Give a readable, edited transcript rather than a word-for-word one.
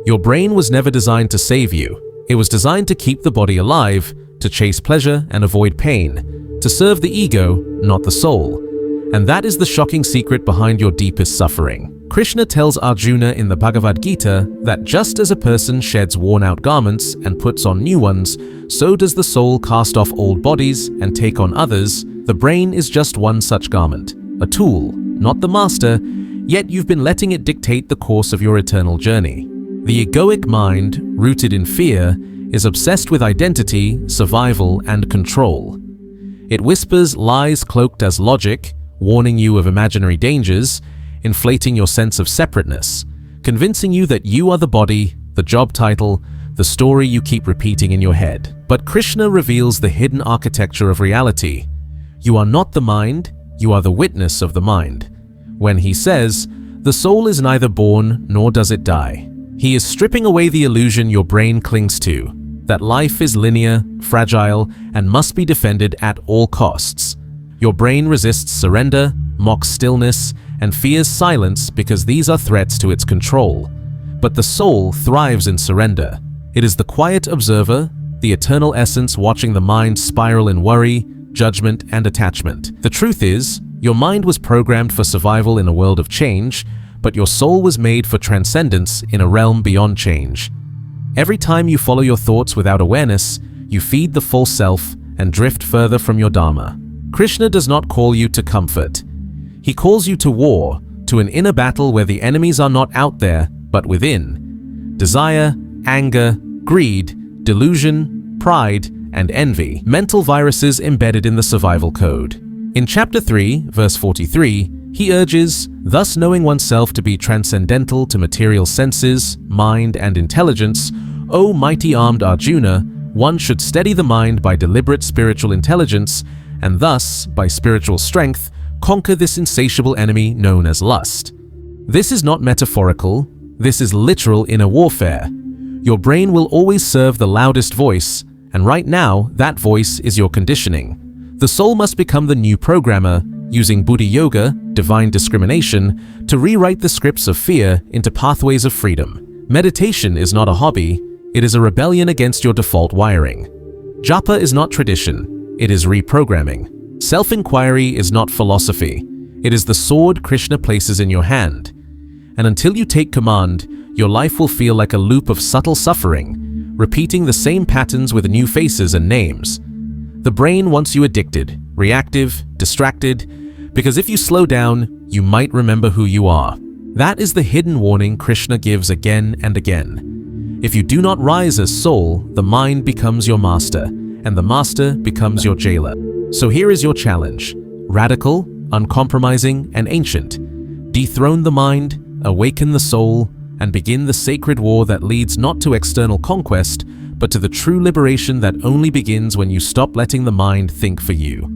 Your brain was never designed to save you. It was designed to keep the body alive, to chase pleasure and avoid pain, to serve the ego, not the soul. And that is the shocking secret behind your deepest suffering. Krishna tells Arjuna in the Bhagavadgita that just as a person sheds worn-out garments and puts on new ones, so does the soul cast off old bodies and take on others. The brain is just one such garment, a tool, not the master, yet you've been letting it dictate the course of your eternal journey. The egoic mind, rooted in fear, is obsessed with identity, survival, and control. It whispers lies cloaked as logic, warning you of imaginary dangers, inflating your sense of separateness, convincing you that you are the body, the job title, the story you keep repeating in your head. But Krishna reveals the hidden architecture of reality. You are not the mind, you are the witness of the mind. When he says, "The soul is neither born nor does it die," he is stripping away the illusion your brain clings to, that life is linear, fragile, and must be defended at all costs. Your brain resists surrender, mocks stillness, and fears silence because these are threats to its control. But the soul thrives in surrender. It is the quiet observer, the eternal essence watching the mind spiral in worry, judgment, and attachment. The truth is, your mind was programmed for survival in a world of change, but your soul was made for transcendence in a realm beyond change. Every time you follow your thoughts without awareness, you feed the false self and drift further from your dharma. Krishna does not call you to comfort. He calls you to war, to an inner battle where the enemies are not out there, but within. Desire, anger, greed, delusion, pride, and envy, mental viruses embedded in the survival code. In chapter 3, verse 43, he urges, thus knowing oneself to be transcendental to material senses, mind, and intelligence, O mighty armed Arjuna, one should steady the mind by deliberate spiritual intelligence, and thus, by spiritual strength, conquer this insatiable enemy known as lust. This is not metaphorical, this is literal inner warfare. Your brain will always serve the loudest voice, and right now, that voice is your conditioning. The soul must become the new programmer, using Buddhi Yoga, divine discrimination, to rewrite the scripts of fear into pathways of freedom. Meditation is not a hobby, it is a rebellion against your default wiring. Japa is not tradition, it is reprogramming. Self-inquiry is not philosophy, it is the sword Krishna places in your hand. And until you take command, your life will feel like a loop of subtle suffering, repeating the same patterns with new faces and names. The brain wants you addicted, reactive, distracted, because if you slow down, you might remember who you are. That is the hidden warning Krishna gives again and again. If you do not rise as soul, the mind becomes your master, and the master becomes your jailer. So here is your challenge: radical, uncompromising, and ancient. Dethrone the mind, awaken the soul, and begin the sacred war that leads not to external conquest, but to the true liberation that only begins when you stop letting the mind think for you.